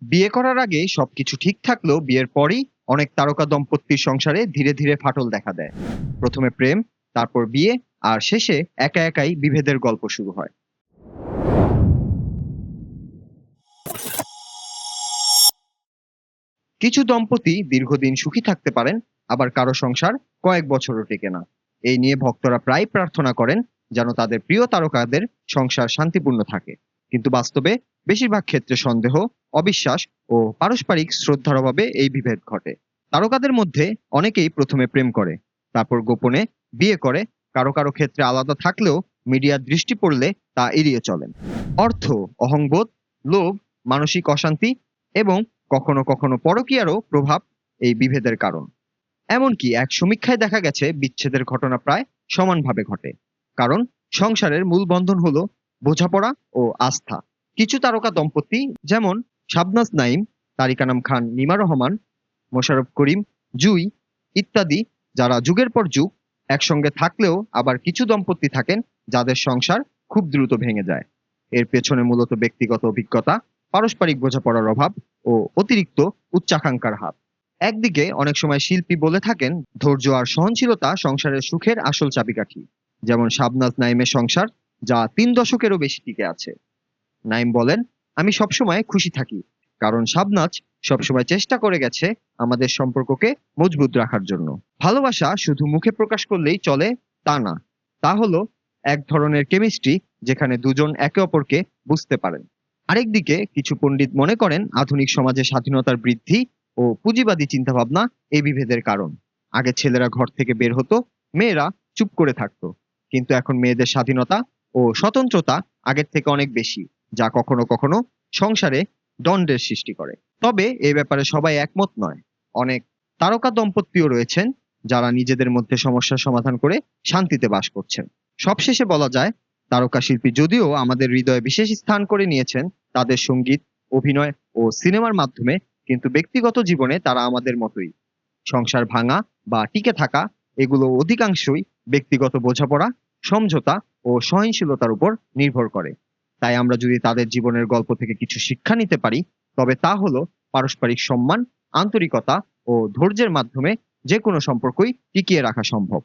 বিয়ে করার আগে সবকিছু ঠিক থাকলেও বিয়ের পরই অনেক তারকা দম্পতির সংসারে ধীরে ধীরে ফাটল দেখা দেয়। প্রথমে প্রেম, তারপর বিয়ে, আর শেষে একা একাই বিভেদের গল্প শুরু হয়। কিছু দম্পতি দীর্ঘদিন সুখী থাকতে পারেন, আবার কারো সংসার কয়েক বছরও টেকে না। এই নিয়ে ভক্তরা প্রায় প্রার্থনা করেন যেন তাদের প্রিয় তারকাদের সংসার শান্তিপূর্ণ থাকে। কিন্তু বাস্তবে বেশিরভাগ ক্ষেত্রে সন্দেহ, অবিশ্বাস ও পারস্পরিক শ্রদ্ধার অভাবে এই বিভেদ ঘটে। তারকাদের মধ্যে অনেকেই প্রথমে প্রেম করে, তারপর গোপনে বিয়ে করে। কারো কারো ক্ষেত্রে আলাদা থাকলেও মিডিয়ার দৃষ্টি পড়লে তা এড়িয়ে চলেন। অর্থ, অহংবোধ, লোভ, মানসিক অশান্তি এবং কখনো কখনো পরকীয়ারও প্রভাব এই বিভেদের কারণ। এমনকি এক সমীক্ষায় দেখা গেছে বিচ্ছেদের ঘটনা প্রায় সমানভাবে ঘটে। কারণ সংসারের মূল বন্ধন হলো বোঝাপড়া ও আস্থা। কিছু তারকা দম্পতি যেমন শাবনাজ নাইম, তারিক আনাম খান, নিমা রহমান, মোশাররফ করিম, জুই ইত্যাদি, যারা যুগের পর যুগ একসঙ্গে থাকলেও আবার কিছু দম্পতি থাকেন যাদের সংসার খুব দ্রুত ভেঙে যায়। এর পেছনে মূলত ব্যক্তিগত অভিজ্ঞতা, পারস্পরিক বোঝাপড়ার অভাব ও অতিরিক্ত উচ্চাকাঙ্ক্ষার হাত। একদিকে অনেক সময় শিল্পী বলে থাকেন ধৈর্য আর সহনশীলতা সংসারের সুখের আসল চাবিকাঠি। যেমন শাবনাজ নাইমের সংসার, যা 3 দশকেরও বেশি টিকে আছে। নাইম বলেন, আমি সবসময় খুশি থাকি, কারণ শাবনাজ সবসময় চেষ্টা করে গেছে আমাদের সম্পর্ককে মজবুত রাখার জন্য। ভালোবাসা শুধু মুখে প্রকাশ করলেই চলে তা না, তা হলো এক ধরনের কেমিস্ট্রি যেখানে দুজন একে অপরকে বুঝতে পারেন। আরেকদিকে কিছু পণ্ডিত মনে করেন আধুনিক সমাজে স্বাধীনতার বৃদ্ধি ও পুঁজিবাদী চিন্তাভাবনা এই বিভেদের কারণ। আগে ছেলেরা ঘর থেকে বের হতো, মেয়েরা চুপ করে থাকতো। কিন্তু এখন মেয়েদের স্বাধীনতা ও স্বতন্ত্রতা আগের থেকে অনেক বেশি, যা কখনো কখনো সংসারে দ্বন্দ্বের সৃষ্টি করে। তবে এ ব্যাপারে সবাই একমত নয়। অনেক তারকা দম্পতিও রয়েছেন যারা নিজেদের মধ্যে সমস্যার সমাধান করে শান্তিতে বাস করছেন। সবশেষে বলা যায়, তারকা শিল্পী যদিও আমাদের হৃদয়ে বিশেষ স্থান করে নিয়েছেন তাদের সঙ্গীত, অভিনয় ও সিনেমার মাধ্যমে, কিন্তু ব্যক্তিগত জীবনে তারা আমাদের মতোই। সংসার ভাঙা বা টিকে থাকা, এগুলো অধিকাংশই ব্যক্তিগত বোঝাপড়া, সমঝোতা ও সহনশীলতার উপর নির্ভর করে। তাই আমরা যদি তাদের জীবনের গল্প থেকে কিছু শিক্ষা নিতে পারি, তবে তা হলো পারস্পরিক সম্মান, আন্তরিকতা ও ধৈর্যের মাধ্যমে যে কোনো সম্পর্কই টিকিয়ে রাখা সম্ভব।